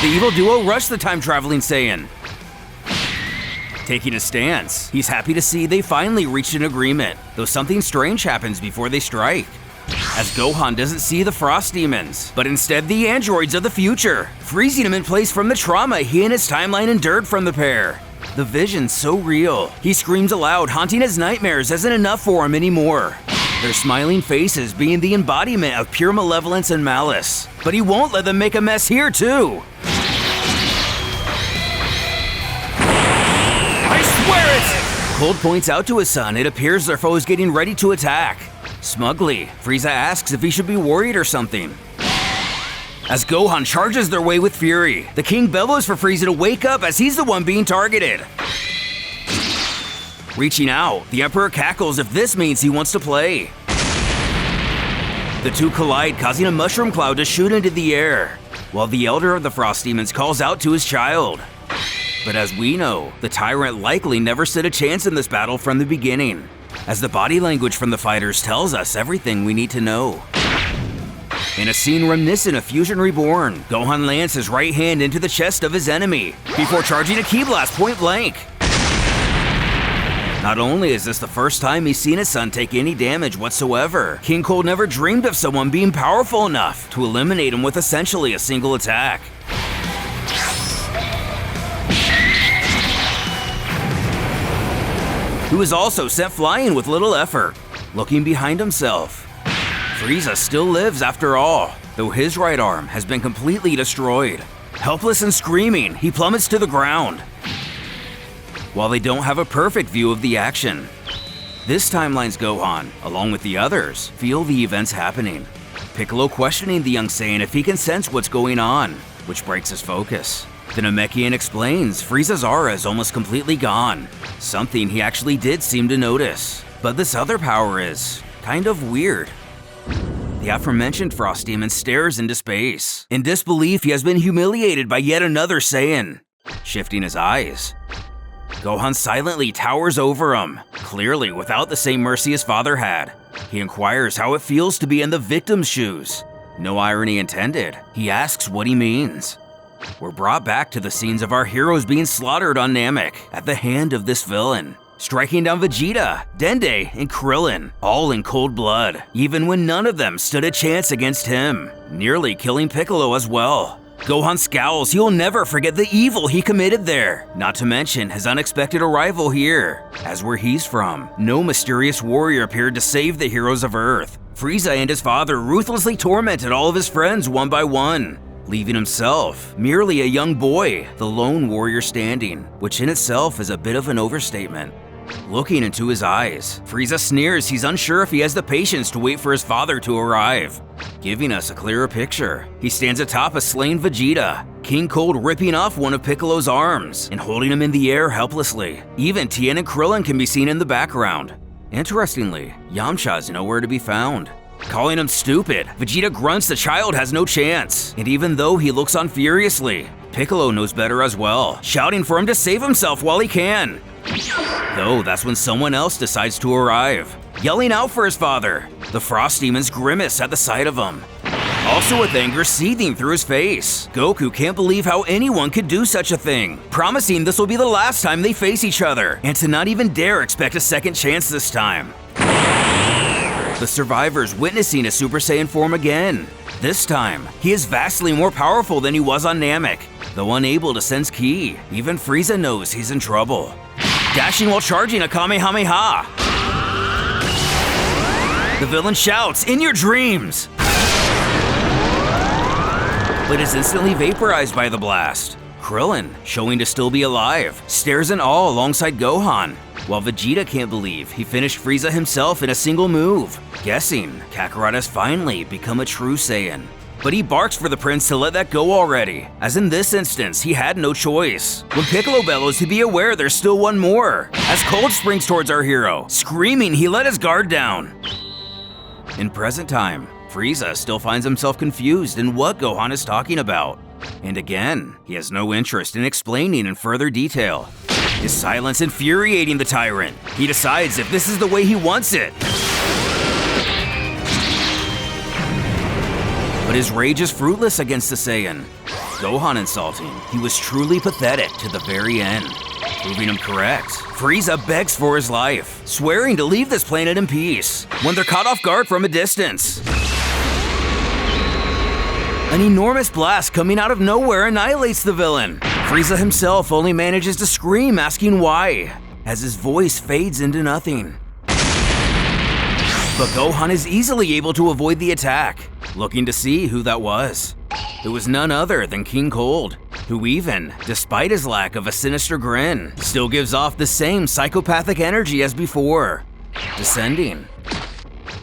The evil duo rush the time-traveling Saiyan. Taking a stance, he's happy to see they finally reached an agreement, though something strange happens before they strike. As Gohan doesn't see the Frost Demons, but instead the androids of the future, freezing him in place from the trauma he and his timeline endured from the pair. The vision's so real, he screams aloud, haunting his nightmares isn't enough for him anymore. Their smiling faces being the embodiment of pure malevolence and malice. But he won't let them make a mess here too! I swear it! Cold points out to his son it appears their foe is getting ready to attack. Smugly, Frieza asks if he should be worried or something. As Gohan charges their way with fury, the king bellows for Frieza to wake up as he's the one being targeted. Reaching out, the Emperor cackles if this means he wants to play. The two collide, causing a mushroom cloud to shoot into the air, while the elder of the Frost Demons calls out to his child. But as we know, the Tyrant likely never stood a chance in this battle from the beginning, as the body language from the fighters tells us everything we need to know. In a scene reminiscent of Fusion Reborn, Gohan lands his right hand into the chest of his enemy, before charging a ki blast point blank. Not only is this the first time he's seen his son take any damage whatsoever, King Cold never dreamed of someone being powerful enough to eliminate him with essentially a single attack. He was also sent flying with little effort. Looking behind himself, Frieza still lives after all, though his right arm has been completely destroyed. Helpless and screaming, he plummets to the ground. While they don't have a perfect view of the action, this timeline's Gohan, along with the others, feel the events happening. Piccolo questioning the young Saiyan if he can sense what's going on, which breaks his focus. The Namekian explains Frieza's aura is almost completely gone, something he actually did seem to notice. But this other power is kind of weird. The aforementioned Frost Demon stares into space. In disbelief, he has been humiliated by yet another Saiyan. Shifting his eyes, Gohan silently towers over him, clearly without the same mercy his father had. He inquires how it feels to be in the victim's shoes. No irony intended, he asks what he means. We're brought back to the scenes of our heroes being slaughtered on Namek at the hand of this villain, striking down Vegeta, Dende, and Krillin, all in cold blood, even when none of them stood a chance against him, nearly killing Piccolo as well. Gohan scowls, he'll never forget the evil he committed there, not to mention his unexpected arrival here. As where he's from, no mysterious warrior appeared to save the heroes of Earth. Frieza and his father ruthlessly tormented all of his friends one by one, leaving himself merely a young boy, the lone warrior standing, which in itself is a bit of an overstatement. Looking into his eyes, Frieza sneers he's unsure if he has the patience to wait for his father to arrive. Giving us a clearer picture, he stands atop a slain Vegeta, King Cold ripping off one of Piccolo's arms and holding him in the air helplessly. Even Tien and Krillin can be seen in the background. Interestingly, Yamcha's nowhere to be found. Calling him stupid, Vegeta grunts the child has no chance, and even though he looks on furiously, Piccolo knows better as well, shouting for him to save himself while he can. Though that's when someone else decides to arrive, yelling out for his father. The Frost Demons grimace at the sight of him, also with anger seething through his face. Goku can't believe how anyone could do such a thing, promising this will be the last time they face each other, and to not even dare expect a second chance this time. The survivors witnessing a Super Saiyan form again. This time, he is vastly more powerful than he was on Namek. Though unable to sense ki, even Frieza knows he's in trouble. Dashing while charging a Kamehameha. The villain shouts, "In your dreams!" But is instantly vaporized by the blast. Krillin, showing to still be alive, stares in awe alongside Gohan, while Vegeta can't believe he finished Frieza himself in a single move, guessing Kakarot has finally become a true Saiyan. But he barks for the prince to let that go already, as in this instance he had no choice. When Piccolo bellows to be aware there's still one more, as Cold springs towards our hero, screaming he let his guard down. In present time, Frieza still finds himself confused in what Gohan is talking about. And again, he has no interest in explaining in further detail. His silence infuriating the Tyrant. He decides if this is the way he wants it. But his rage is fruitless against the Saiyan. Gohan insulting, he was truly pathetic to the very end. Proving him correct, Frieza begs for his life, swearing to leave this planet in peace, when they're caught off guard from a distance. An enormous blast coming out of nowhere annihilates the villain. Frieza himself only manages to scream, asking why, as his voice fades into nothing. But Gohan is easily able to avoid the attack, looking to see who that was. It was none other than King Cold, who even, despite his lack of a sinister grin, still gives off the same psychopathic energy as before, descending.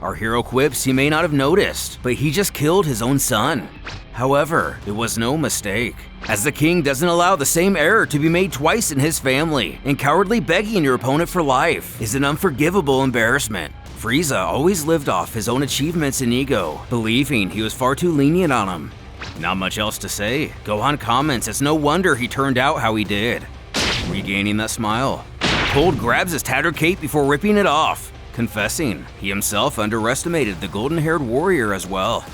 Our hero quips he may not have noticed, but he just killed his own son. However, it was no mistake, as the king doesn't allow the same error to be made twice in his family, and cowardly begging your opponent for life is an unforgivable embarrassment. Frieza always lived off his own achievements and ego, believing he was far too lenient on him. Not much else to say. Gohan comments it's no wonder he turned out how he did. Regaining that smile, Cold grabs his tattered cape before ripping it off, confessing he himself underestimated the golden-haired warrior as well.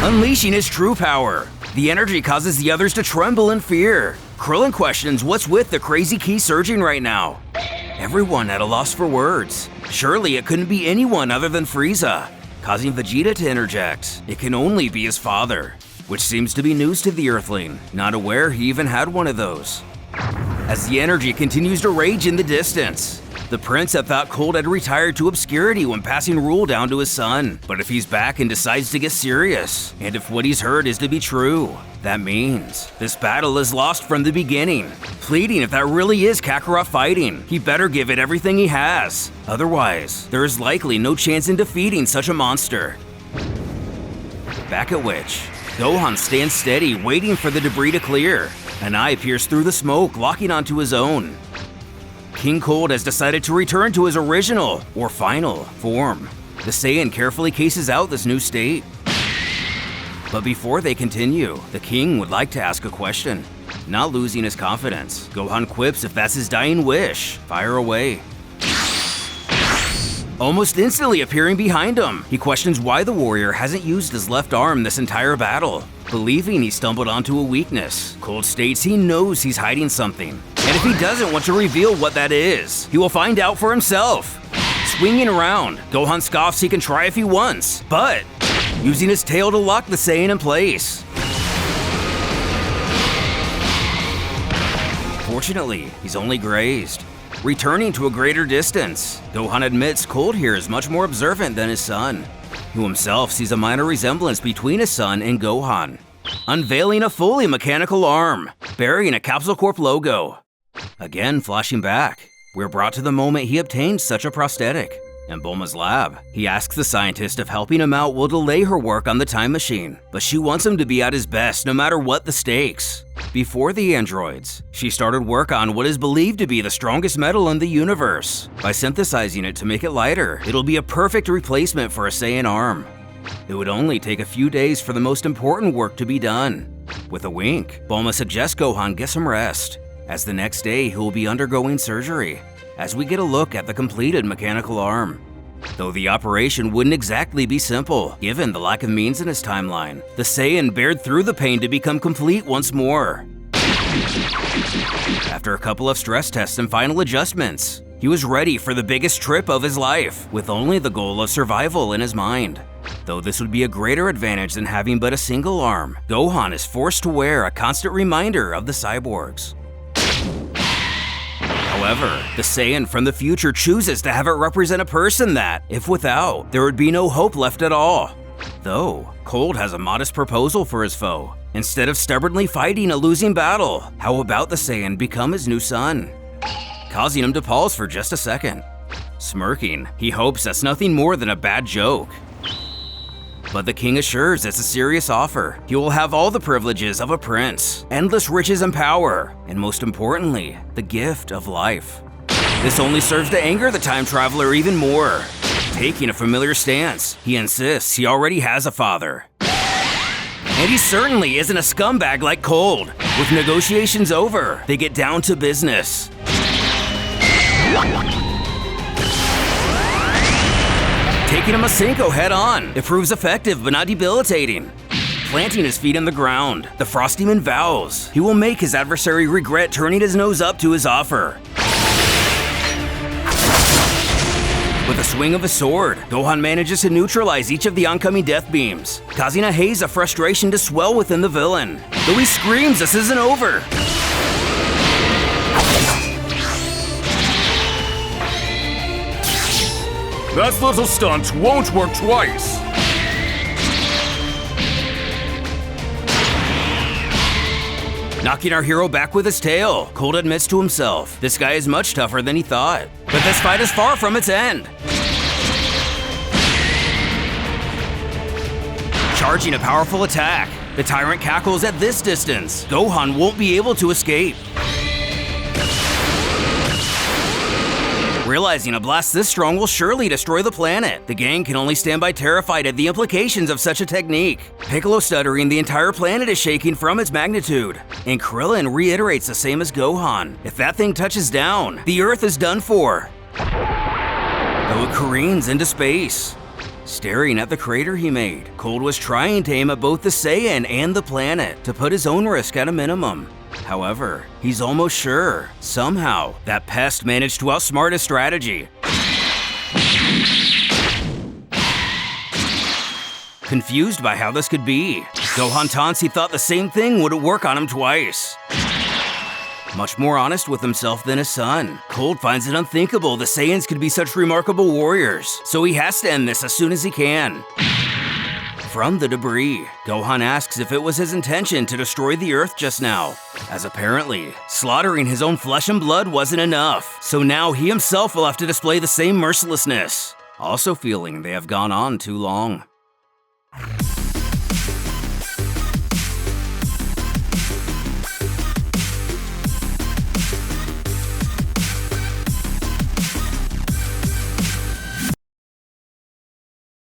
Unleashing his true power, the energy causes the others to tremble in fear. Krillin questions what's with the crazy ki surging right now. Everyone at a loss for words. Surely it couldn't be anyone other than Frieza, causing Vegeta to interject. It can only be his father, which seems to be news to the Earthling, not aware he even had one of those. As the energy continues to rage in the distance, the prince had thought Cold had retired to obscurity when passing rule down to his son. But if he's back and decides to get serious, and if what he's heard is to be true, that means this battle is lost from the beginning. Pleading if that really is Kakarot fighting, he better give it everything he has. Otherwise, there is likely no chance in defeating such a monster. Back at which, Gohan stands steady, waiting for the debris to clear. An eye pierced through the smoke, locking onto his own. King Cold has decided to return to his original, or final, form. The Saiyan carefully cases out this new state. But before they continue, the king would like to ask a question. Not losing his confidence, Gohan quips if that's his dying wish. Fire away. Almost instantly appearing behind him, he questions why the warrior hasn't used his left arm this entire battle. Believing he stumbled onto a weakness, Cold states he knows he's hiding something. And if he doesn't want to reveal what that is, he will find out for himself. Swinging around, Gohan scoffs he can try if he wants, but using his tail to lock the Saiyan in place. Fortunately, he's only grazed. Returning to a greater distance, Gohan admits Cold here is much more observant than his son, who himself sees a minor resemblance between his son and Gohan. Unveiling a fully mechanical arm, bearing a Capsule Corp logo. Again flashing back, we're brought to the moment he obtained such a prosthetic. In Bulma's lab, he asks the scientist if helping him out will delay her work on the time machine, but she wants him to be at his best no matter what the stakes. Before the androids, she started work on what is believed to be the strongest metal in the universe. By synthesizing it to make it lighter, it'll be a perfect replacement for a Saiyan arm. It would only take a few days for the most important work to be done. With a wink, Bulma suggests Gohan get some rest, as the next day he will be undergoing surgery, as we get a look at the completed mechanical arm. Though the operation wouldn't exactly be simple, given the lack of means in his timeline, the Saiyan bared through the pain to become complete once more. After a couple of stress tests and final adjustments, he was ready for the biggest trip of his life, with only the goal of survival in his mind. Though this would be a greater advantage than having but a single arm, Gohan is forced to wear a constant reminder of the cyborgs. However, the Saiyan from the future chooses to have it represent a person that, if without, there would be no hope left at all. Though, Cold has a modest proposal for his foe. Instead of stubbornly fighting a losing battle, how about the Saiyan become his new son? Causing him to pause for just a second. Smirking, he hopes that's nothing more than a bad joke. But the king assures it's a serious offer. He will have all the privileges of a prince, endless riches and power, and most importantly, the gift of life. This only serves to anger the time traveler even more. Taking a familiar stance, he insists he already has a father. And he certainly isn't a scumbag like Cold. With negotiations over, they get down to taking a Masenko head-on. It proves effective but not debilitating. Planting his feet in the ground, the Frost Demon vows he will make his adversary regret turning his nose up to his offer. With a swing of his sword, Gohan manages to neutralize each of the oncoming death beams, causing a haze of frustration to swell within the villain. Though he screams this isn't over. That little stunt won't work twice. Knocking our hero back with his tail, Cold admits to himself, this guy is much tougher than he thought. But this fight is far from its end. Charging a powerful attack, the Tyrant cackles at this distance. Gohan won't be able to escape. Realizing a blast this strong will surely destroy the planet, the gang can only stand by terrified at the implications of such a technique. Piccolo stuttering the entire planet is shaking from its magnitude, and Krillin reiterates the same as Gohan. If that thing touches down, the Earth is done for. Though it careens into space. Staring at the crater he made, Cold was trying to aim at both the Saiyan and the planet to put his own risk at a minimum. However, he's almost sure, somehow, that Pest managed to outsmart his strategy. Confused by how this could be, Gohan taunts he thought the same thing wouldn't work on him twice. Much more honest with himself than his son, Cold finds it unthinkable the Saiyans could be such remarkable warriors, so he has to end this as soon as he can. From the debris, Gohan asks if it was his intention to destroy the Earth just now, as apparently, slaughtering his own flesh and blood wasn't enough, so now he himself will have to display the same mercilessness, also feeling they have gone on too long.